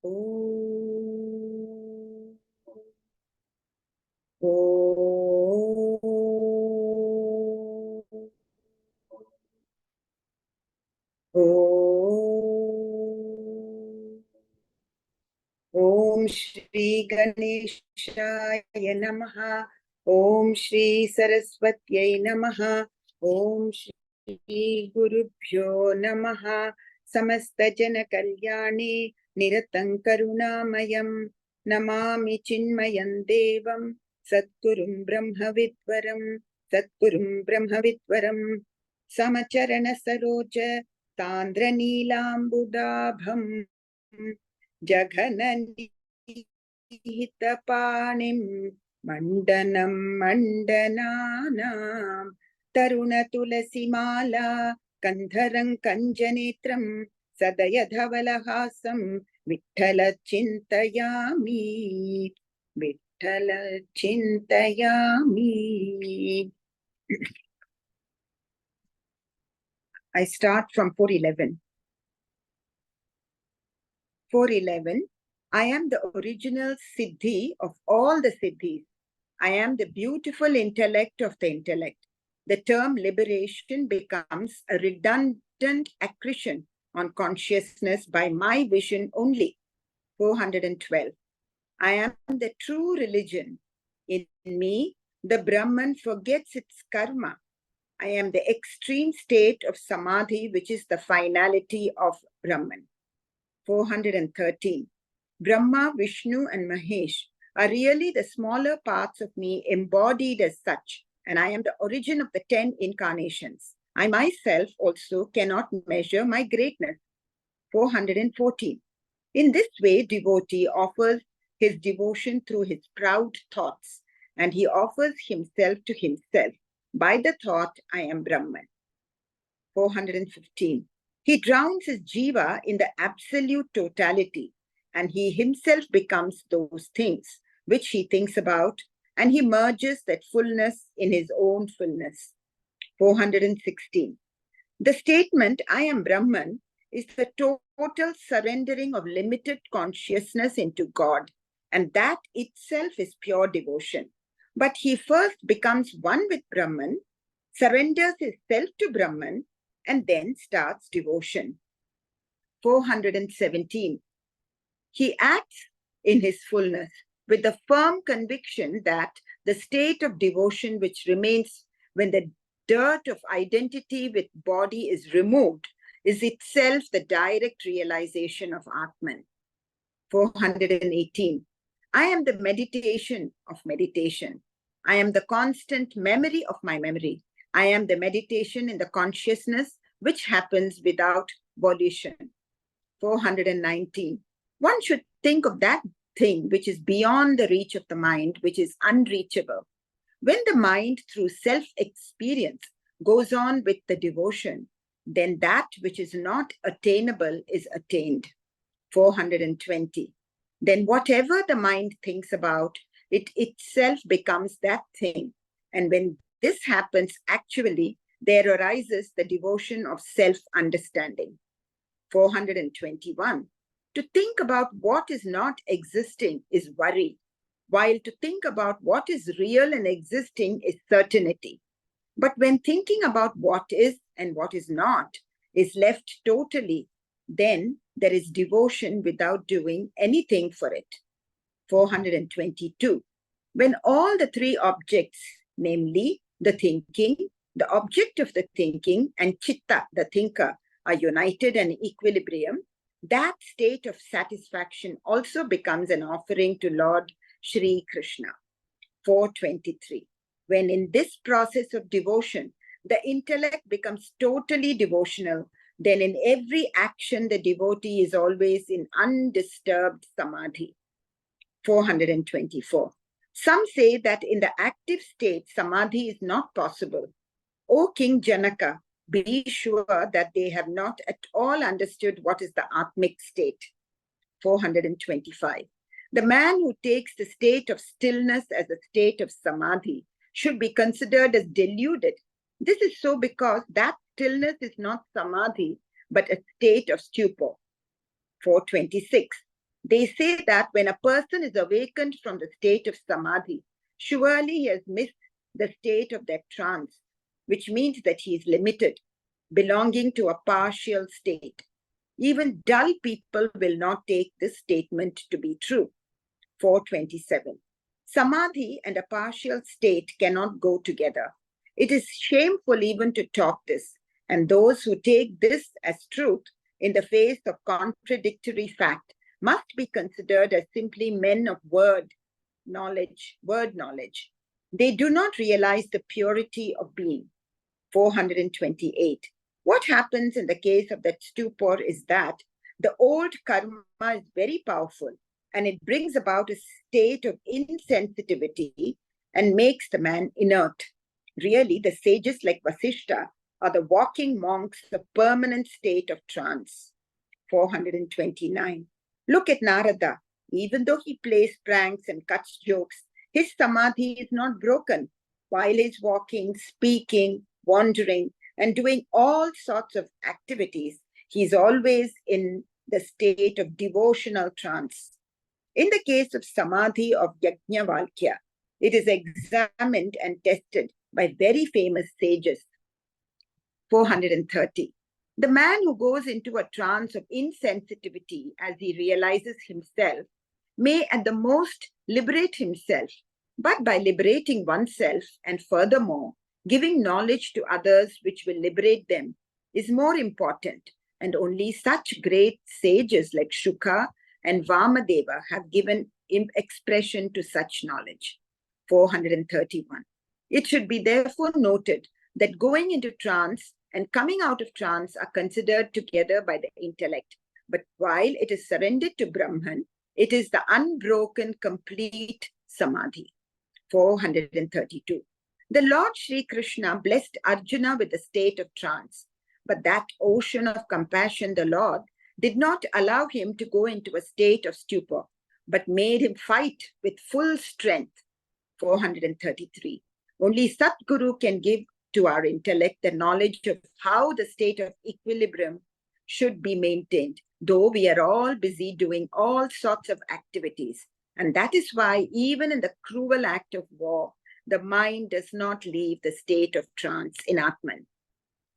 Om. Om. Om. Om Shri Ganeshaya Namaha. Om Shri Saraswatyai Namaha. Om Shri Gurubhyo Namaha. Samasta Jana Kalyani Niratang Karunamayam Namami Chinmayam Devam Satgurum Brahmavidvaram Satgurum Brahmavidvaram Samacharana Saroja Tandra Neelambudabham Jaghananihitapanim Mandanam Mandananam Tarunatulasimala Kandharang Kanjanetram Sadayadhavalahasam Vitthala Chintayami Vitthala Chintayami. I start from 411. 411. I am the original Siddhi of all the Siddhis. I am the beautiful intellect of the intellect. The term liberation becomes a redundant accretion on consciousness by my vision only. 412. I am the true religion. In me, the Brahman forgets its karma. I am the extreme state of samadhi, which is the finality of Brahman. 413. Brahma, Vishnu, and Mahesh are really the smaller parts of me embodied as such, and I am the origin of the 10 incarnations. I myself also cannot measure my greatness. 414. In this way, devotee offers his devotion through his proud thoughts, and he offers himself to himself by the thought, I am Brahman. 415. He drowns his jiva in the absolute totality, and he himself becomes those things which he thinks about, and he merges that fullness in his own fullness. 416. The statement, I am Brahman, is the total surrendering of limited consciousness into God, and that itself is pure devotion. But he first becomes one with Brahman, surrenders his self to Brahman, and then starts devotion. 417. He acts in his fullness with the firm conviction that the state of devotion which remains when the dirt of identity with body is removed is itself the direct realization of Atman. 418. I am the meditation of meditation. I am the constant memory of my memory. I am the meditation in the consciousness which happens without volition. 419. One should think of that thing which is beyond the reach of the mind, which is unreachable. When the mind, through self-experience, goes on with the devotion, then that which is not attainable is attained. 420. Then whatever the mind thinks about, it itself becomes that thing. And when this happens, actually, there arises the devotion of self-understanding. 421. To think about what is not existing is worry, while to think about what is real and existing is certainty. But when thinking about what is and what is not is left totally, then there is devotion without doing anything for it. 422. When all the three objects, namely the thinking, the object of the thinking, and chitta, the thinker, are united and equilibrium, that state of satisfaction also becomes an offering to Lord Shri Krishna. 423. When in this process of devotion, the intellect becomes totally devotional, then in every action, the devotee is always in undisturbed samadhi. 424. Some say that in the active state, samadhi is not possible. O King Janaka, be sure that they have not at all understood what is the Atmic state. 425. The man who takes the state of stillness as a state of samadhi should be considered as deluded. This is so because that stillness is not samadhi, but a state of stupor. 426. They say that when a person is awakened from the state of samadhi, surely he has missed the state of that trance, which means that he is limited, belonging to a partial state. Even dull people will not take this statement to be true. 427. Samadhi and a partial state cannot go together. It is shameful even to talk this, and those who take this as truth in the face of contradictory fact must be considered as simply men of word knowledge. They do not realize the purity of being. 428. What happens in the case of that stupor is that the old karma is very powerful, and it brings about a state of insensitivity and makes the man inert. Really, the sages like Vasishta are the walking monks of permanent state of trance. 429. Look at Narada. Even though he plays pranks and cuts jokes, his samadhi is not broken. While he's walking, speaking, wandering, and doing all sorts of activities, he's always in the state of devotional trance. In the case of samadhi of Yajnavalkya, it is examined and tested by very famous sages. 430. The man who goes into a trance of insensitivity as he realizes himself may at the most liberate himself, but by liberating oneself and furthermore giving knowledge to others which will liberate them is more important, and only such great sages like Shuka and Vamadeva have given expression to such knowledge. 431. It should be therefore noted that going into trance and coming out of trance are considered together by the intellect, but while it is surrendered to Brahman, it is the unbroken, complete samadhi. 432. The Lord Sri Krishna blessed Arjuna with the state of trance, but that ocean of compassion, the Lord, did not allow him to go into a state of stupor, but made him fight with full strength. 433. Only Satguru can give to our intellect the knowledge of how the state of equilibrium should be maintained, though we are all busy doing all sorts of activities. And that is why even in the cruel act of war, the mind does not leave the state of trance in Atman.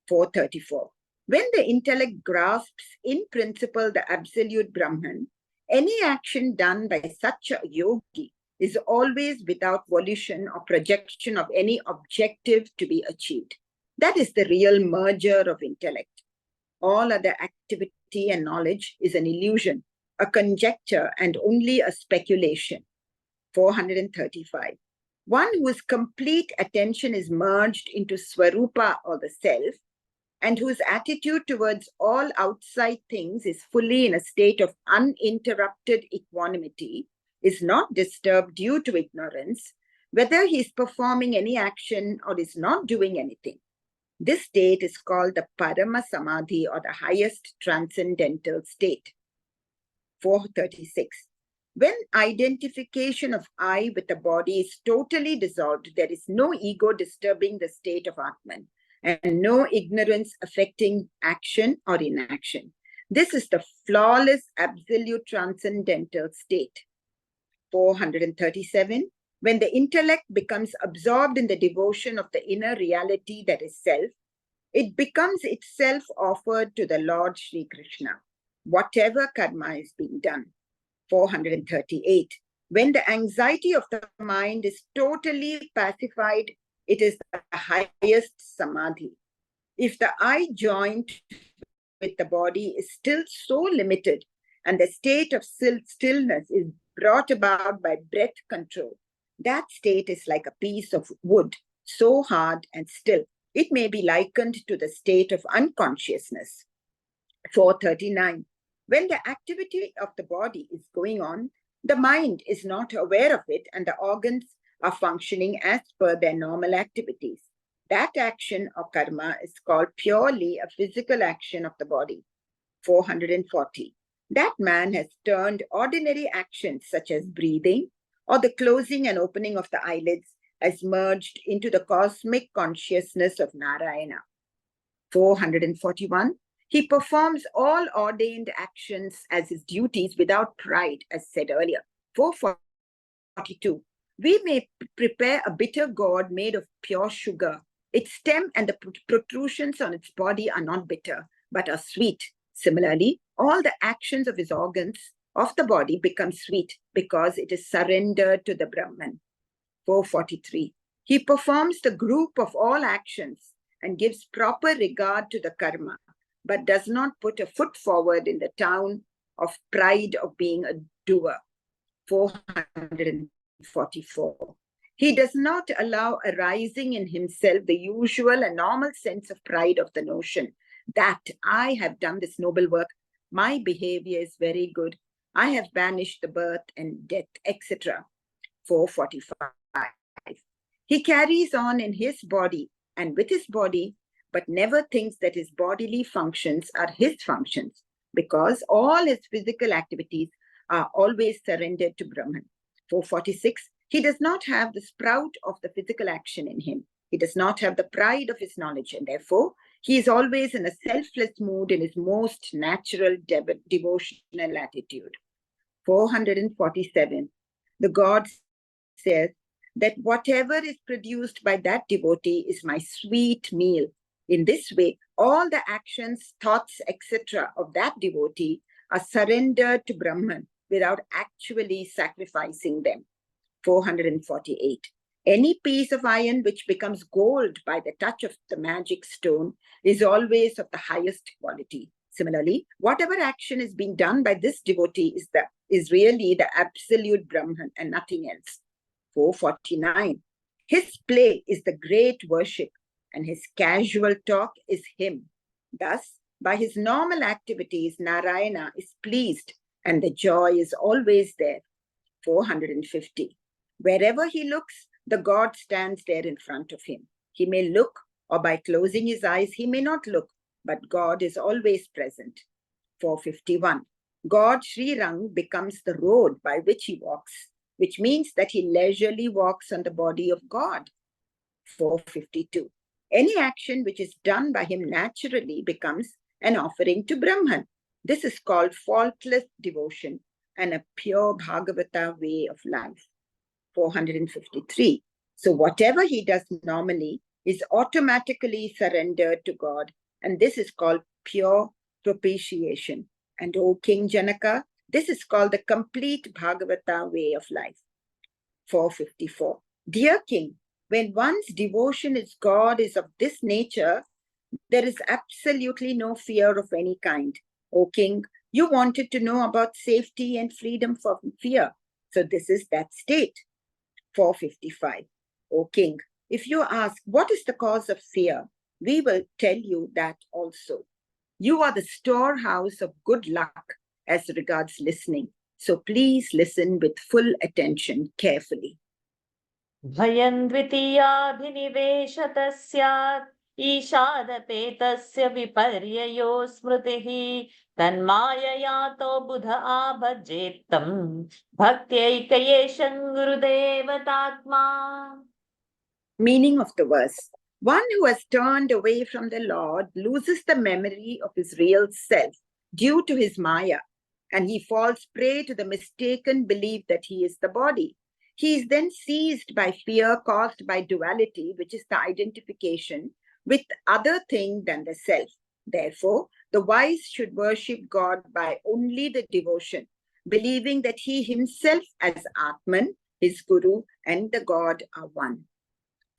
434. When the intellect grasps in principle the absolute Brahman, any action done by such a yogi is always without volition or projection of any objective to be achieved. That is the real merger of intellect. All other activity and knowledge is an illusion, a conjecture, and only a speculation. 435. One whose complete attention is merged into Swarupa or the self, and whose attitude towards all outside things is fully in a state of uninterrupted equanimity, is not disturbed due to ignorance, whether he is performing any action or is not doing anything. This state is called the Parama Samadhi, or the highest transcendental state. 436. When identification of I with the body is totally dissolved, there is no ego disturbing the state of Atman, and no ignorance affecting action or inaction. This is the flawless, absolute transcendental state. 437. When the intellect becomes absorbed in the devotion of the inner reality that is self, it becomes itself offered to the Lord Sri Krishna, whatever karma is being done. 438. When the anxiety of the mind is totally pacified, it is the highest samadhi. If the I joint with the body is still so limited, and the state of stillness is brought about by breath control, that state is like a piece of wood, so hard and still. It may be likened to the state of unconsciousness. 439. When the activity of the body is going on, the mind is not aware of it, and the organs are functioning as per their normal activities. That action or karma is called purely a physical action of the body. 440. That man has turned ordinary actions such as breathing or the closing and opening of the eyelids as merged into the cosmic consciousness of Narayana. 441. He performs all ordained actions as his duties without pride, as said earlier. 442. We may prepare a bitter gourd made of pure sugar. Its stem and the protrusions on its body are not bitter, but are sweet. Similarly, all the actions of his organs of the body become sweet because it is surrendered to the Brahman. 443. He performs the group of all actions and gives proper regard to the karma, but does not put a foot forward in the town of pride of being a doer. 444. He does not allow arising in himself the usual and normal sense of pride of the notion that I have done this noble work, my behavior is very good, I have banished the birth and death, etc. 445. He carries on in his body and with his body, but never thinks that his bodily functions are his functions, because all his physical activities are always surrendered to Brahman. 446. He does not have the sprout of the physical action in him. He does not have the pride of his knowledge, and therefore he is always in a selfless mood in his most natural devotional attitude. 447. The God says that whatever is produced by that devotee is my sweet meal. In this way, all the actions, thoughts, etc. of that devotee are surrendered to Brahman without actually sacrificing them. 448. Any piece of iron which becomes gold by the touch of the magic stone is always of the highest quality. Similarly, whatever action is being done by this devotee is really the absolute Brahman and nothing else. 449. His play is the great worship, and his casual talk is him. Thus, by his normal activities, Narayana is pleased, and the joy is always there. 450. Wherever he looks, the God stands there in front of him. He may look, or by closing his eyes, he may not look, but God is always present. 451. God Sri Rang becomes the road by which he walks, which means that he leisurely walks on the body of God. 452. Any action which is done by him naturally becomes an offering to Brahman. This is called faultless devotion and a pure Bhagavata way of life. 453. So whatever he does normally is automatically surrendered to God, and this is called pure propitiation. And O King Janaka, this is called the complete Bhagavata way of life. 454. Dear King, when one's devotion is God is of this nature, there is absolutely no fear of any kind. O King, you wanted to know about safety and freedom from fear. So this is that state. 455. O King, if you ask what is the cause of fear, we will tell you that also. You are the storehouse of good luck as regards listening. So please listen with full attention carefully. Bhayan dvitiyabhiniveshata syat ईशादपेतस्य विपर्ययो स्मृतिः तन्माययातो बुध आभजेत्तम् भक्त्यैकयेशं गुरुदेवतात्मा. Meaning of the verse. One who has turned away from the Lord loses the memory of his real self due to his Maya, and he falls prey to the mistaken belief that he is the body. He is then seized by fear caused by duality, which is the identification with other thing than the self. Therefore, the wise should worship God by only the devotion, believing that he himself as Atman, his Guru, and the God are one.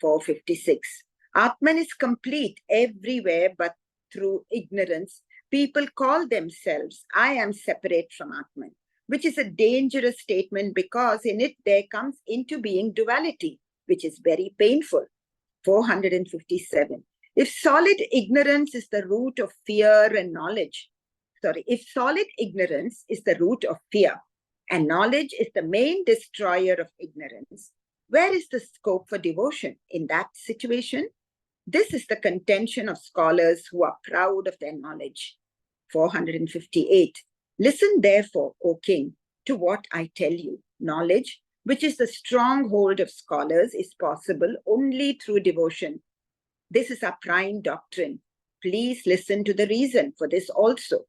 456. Atman is complete everywhere, but through ignorance, people call themselves, I am separate from Atman, which is a dangerous statement because in it there comes into being duality, which is very painful. 457. If solid ignorance is the root of fear and knowledge, if solid ignorance is the root of fear and knowledge is the main destroyer of ignorance, where is the scope for devotion in that situation? This is the contention of scholars who are proud of their knowledge. 458. Listen therefore, O King, to what I tell you. Knowledge, which is the stronghold of scholars, is possible only through devotion. This is our prime doctrine. Please listen to the reason for this also.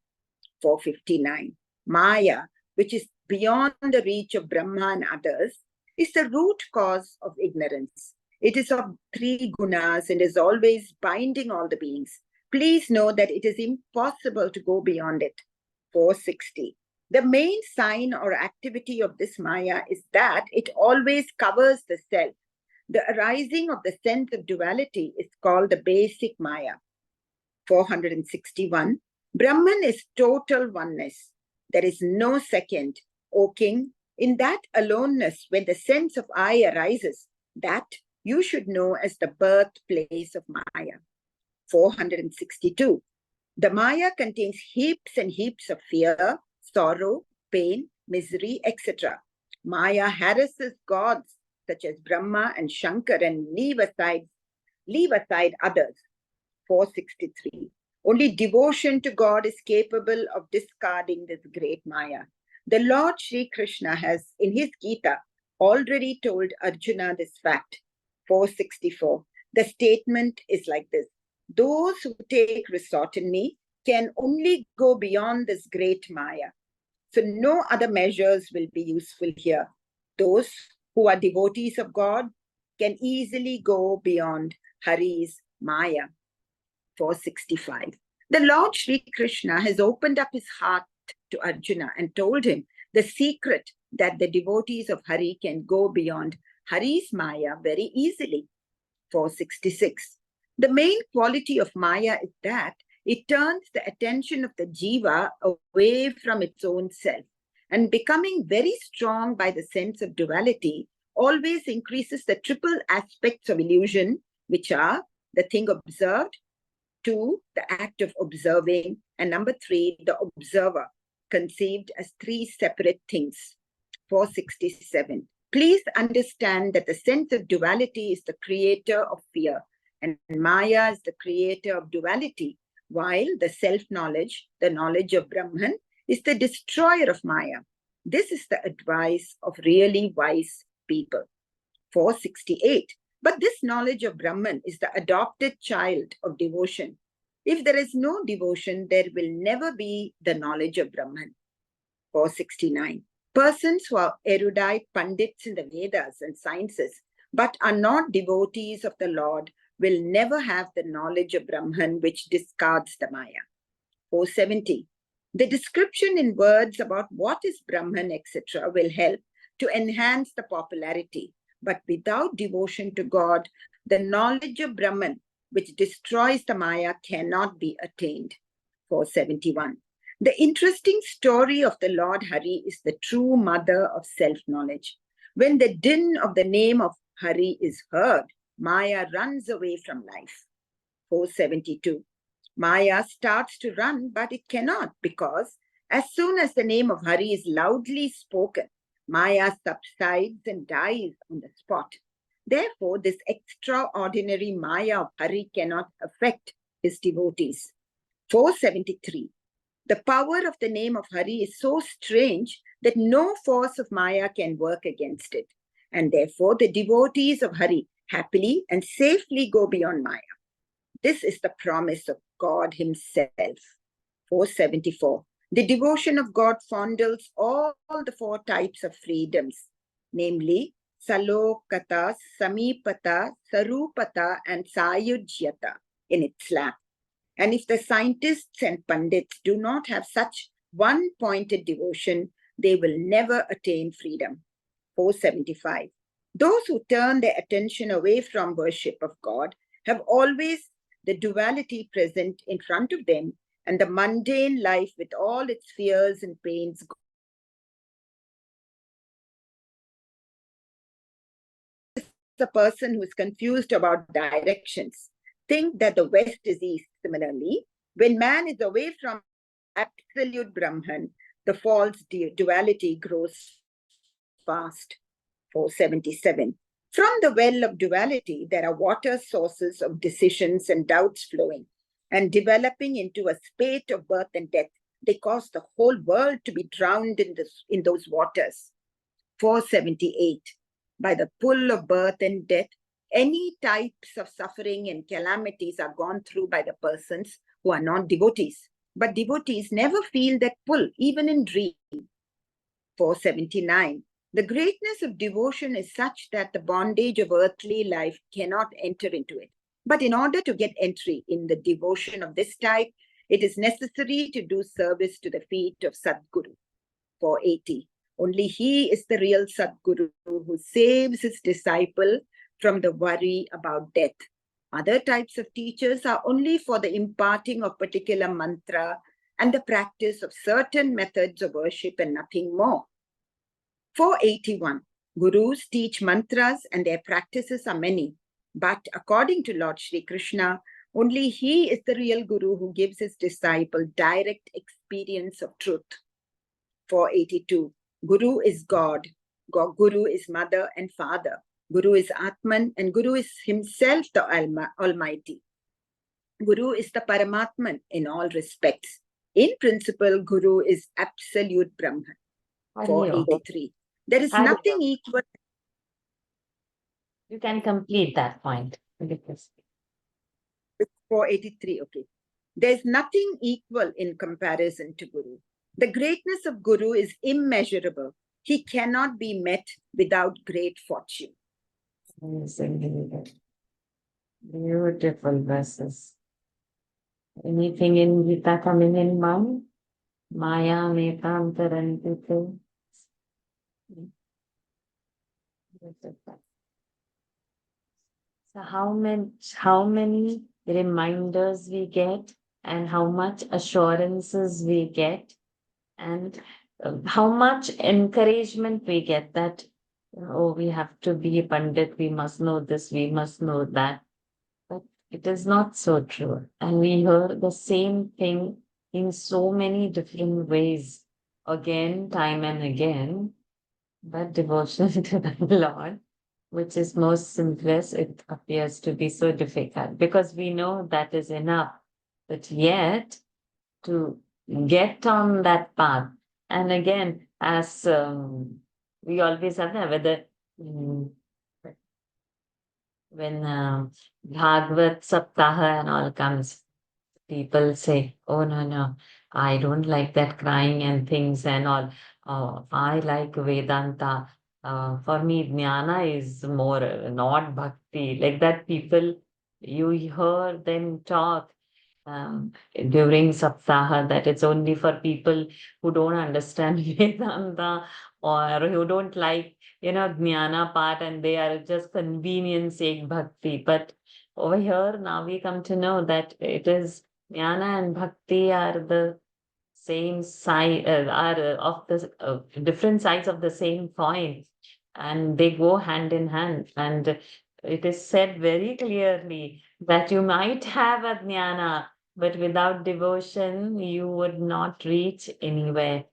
459. Maya, which is beyond the reach of Brahma and others, is the root cause of ignorance. It is of 3 gunas and is always binding all the beings. Please know that it is impossible to go beyond it. 460. The main sign or activity of this Maya is that it always covers the self. The arising of the sense of duality is called the basic Maya. 461. Brahman is total oneness. There is no second. O king, in that aloneness, when the sense of I arises, that you should know as the birthplace of Maya. 462. The Maya contains heaps and heaps of fear, sorrow, pain, misery, etc. Maya harasses gods such as Brahma and Shankar and leave aside others. 463. Only devotion to God is capable of discarding this great Maya. The Lord Sri Krishna has, in his Gita, already told Arjuna this fact. 464. The statement is like this: those who take resort in me can only go beyond this great Maya. So no other measures will be useful here. Those who are devotees of God can easily go beyond Hari's Maya. 465. The Lord Sri Krishna has opened up his heart to Arjuna and told him the secret that the devotees of Hari can go beyond Hari's Maya very easily. 466. The main quality of Maya is that it turns the attention of the jiva away from its own self, and becoming very strong by the sense of duality always increases the triple aspects of illusion, which are the thing observed, 2, the act of observing, and number 3, the observer, conceived as 3 separate things. 467. Please understand that the sense of duality is the creator of fear, and Maya is the creator of duality, while the self-knowledge, the knowledge of Brahman, is the destroyer of Maya. This is the advice of really wise people. 468. But this knowledge of Brahman is the adopted child of devotion. If there is no devotion, there will never be the knowledge of Brahman. 469. Persons who are erudite pandits in the Vedas and sciences, but are not devotees of the Lord, will never have the knowledge of Brahman, which discards the Maya. 470. The description in words about what is Brahman, etc., will help to enhance the popularity. But without devotion to God, the knowledge of Brahman, which destroys the Maya, cannot be attained. 471. The interesting story of the Lord Hari is the true mother of self-knowledge. When the din of the name of Hari is heard, Maya runs away from life. 472. Maya starts to run, but it cannot, because as soon as the name of Hari is loudly spoken, Maya subsides and dies on the spot. Therefore, this extraordinary Maya of Hari cannot affect his devotees. 473. The power of the name of Hari is so strange that no force of Maya can work against it. And therefore, the devotees of Hari happily and safely go beyond Maya. This is the promise of God himself. 474. The devotion of God fondles all the 4 types of freedoms, namely Salokata, Samipata, Sarupata, and Sayujyata in its lap. And if the scientists and pandits do not have such one-pointed devotion, they will never attain freedom. 475. Those who turn their attention away from worship of God have always the duality present in front of them, and the mundane life with all its fears and pains. The person who is confused about directions think that the west is east. Similarly, when man is away from absolute Brahman, the false duality grows fast. 477. From the well of duality, there are water sources of decisions and doubts flowing, and developing into a spate of birth and death. They cause the whole world to be drowned in those waters. 478. By the pull of birth and death, any types of suffering and calamities are gone through by the persons who are not devotees. But devotees never feel that pull, even in dream. 479. The greatness of devotion is such that the bondage of earthly life cannot enter into it. But in order to get entry in the devotion of this type, it is necessary to do service to the feet of Sadguru. 480. Only he is the real Sadguru who saves his disciple from the worry about death. Other types of teachers are only for the imparting of particular mantra and the practice of certain methods of worship and nothing more. 481. Gurus teach mantras and their practices are many. But according to Lord Shri Krishna, only he is the real Guru who gives his disciple direct experience of truth. 482. Guru is God. Guru is mother and father. Guru is Atman and Guru is himself the Almighty. Guru is the Paramatman in all respects. In principle, Guru is absolute Brahman. 483. There is nothing equal. You can complete that point. 483, okay. There is nothing equal in comparison to Guru. The greatness of Guru is immeasurable. He cannot be met without great fortune. Beautiful verses. Anything in Gita coming in mind? Maya mekam tarantite. So how many reminders we get, and how much assurances we get, and how much encouragement we get that, oh, we have to be a Pandit, we must know this, we must know that. But it is not so true. And we hear the same thing in so many different ways, again, time and again. But devotion to the Lord, which is most simplest, it appears to be so difficult because we know that is enough. But yet, to get on that path, and again, as we always have that, whether when Bhagawat Saptaha and all comes, people say, oh, no, I don't like that crying and things and all. Oh, I like Vedanta. For me, Jnana is more, not Bhakti. Like that, people, you hear them talk during Saptaha that it's only for people who don't understand Vedanta or who don't like, Jnana part, and they are just convenience sake Bhakti. But over here, now we come to know that it is Jnana and Bhakti are the same side, are of the different sides of the same coin, and they go hand in hand. And it is said very clearly that you might have a jnana, but without devotion, you would not reach anywhere.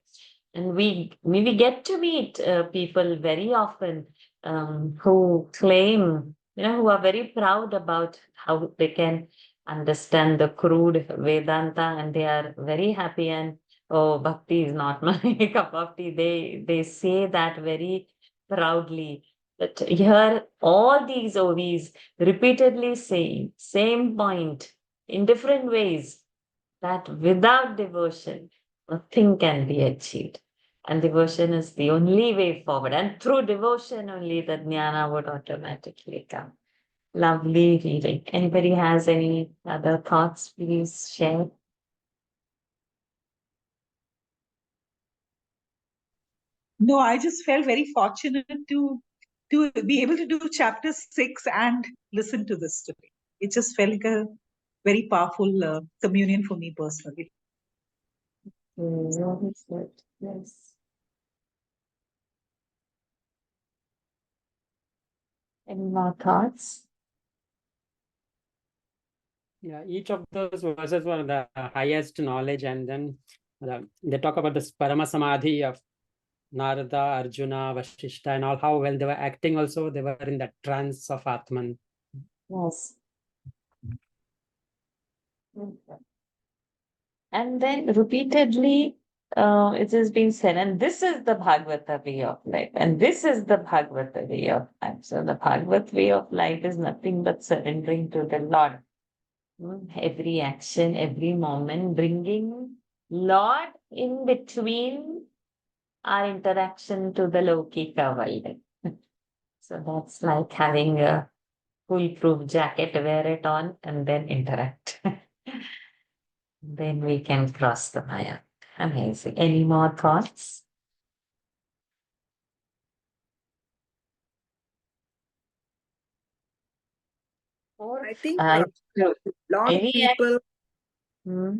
And we get to meet people very often who claim, who are very proud about how they can understand the crude Vedanta, and they are very happy. And oh, bhakti is not my cup of tea. They say that very proudly. But here, all these Ovis repeatedly say same point in different ways, that without devotion, nothing can be achieved. And devotion is the only way forward. And through devotion only, the jnana would automatically come. Lovely reading. Anybody has any other thoughts, please share. No, I just felt very fortunate to be able to do chapter 6 and listen to this today. It just felt like a very powerful communion for me personally. Yes. Any more thoughts? Yeah, each of those verses were the highest knowledge, and then they talk about this Paramasamadhi of Narada, Arjuna, Vashishta, and all, how well they were acting also. They were in that trance of Atman. Yes. And then repeatedly, it has been said, and this is the Bhagavata way of life, and this is the Bhagavata way of life. So the Bhagavat way of life is nothing but surrendering to the Lord. Every action, every moment, bringing Lord in between our interaction to the Lokika world. So that's like having a foolproof jacket, wear it on, and then interact. Then we can cross the Maya. Amazing. Any more thoughts? Or I think uh, a lot of any people. Hmm,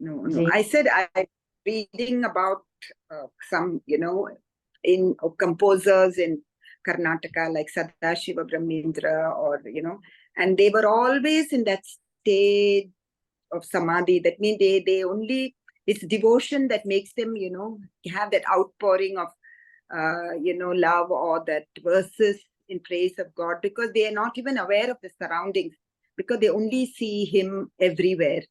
No, Jay? I said I'm reading about some, in composers in Karnataka like Sadashiva Brahmendra, or and they were always in that state of samadhi. That means they only, it's devotion that makes them have that outpouring of love, or that verses in praise of God, because they are not even aware of the surroundings, because they only see Him everywhere.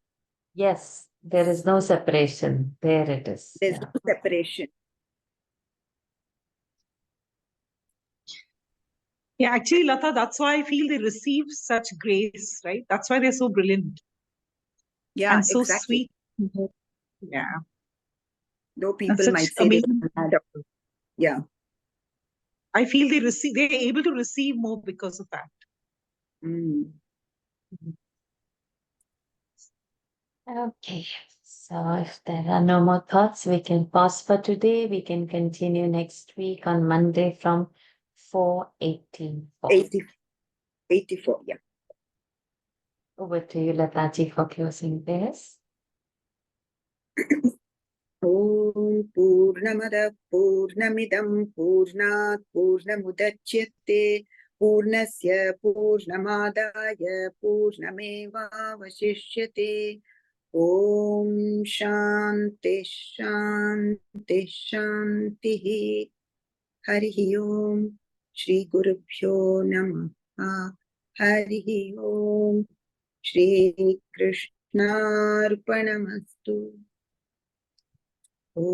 Yes, there is no separation. There it is. There's Yeah. no separation. Yeah, actually, Lata, that's why I feel they receive such grace, right? That's why they're so brilliant Yeah, and so exactly. sweet. Yeah, Though and people such might say they amazing. are mad. Yeah. I feel they're able to receive more because of that. Mm. Okay. So if there are no more thoughts, we can pause for today. We can continue next week on Monday from 4:84. 80, 84. Yeah. Over to you, Lataji, for closing prayers. Om Purnamada Purnamidam Purnat Purnamudachyate Purnasya Purnamadaya Purnameva Vasishyate. Om Shanti Shanti Shanti. Harihi Om. Shri Gurubhyo Namaha. Harihi Om. Shri Krishnarpanamastu. Om.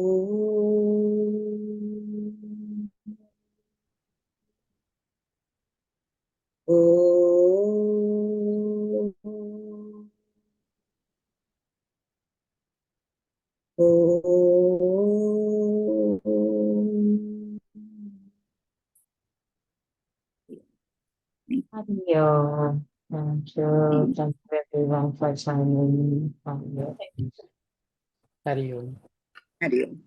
Om. Om. Adios. Thank you. Thank you everyone for joining. Hari Om. Hari Om.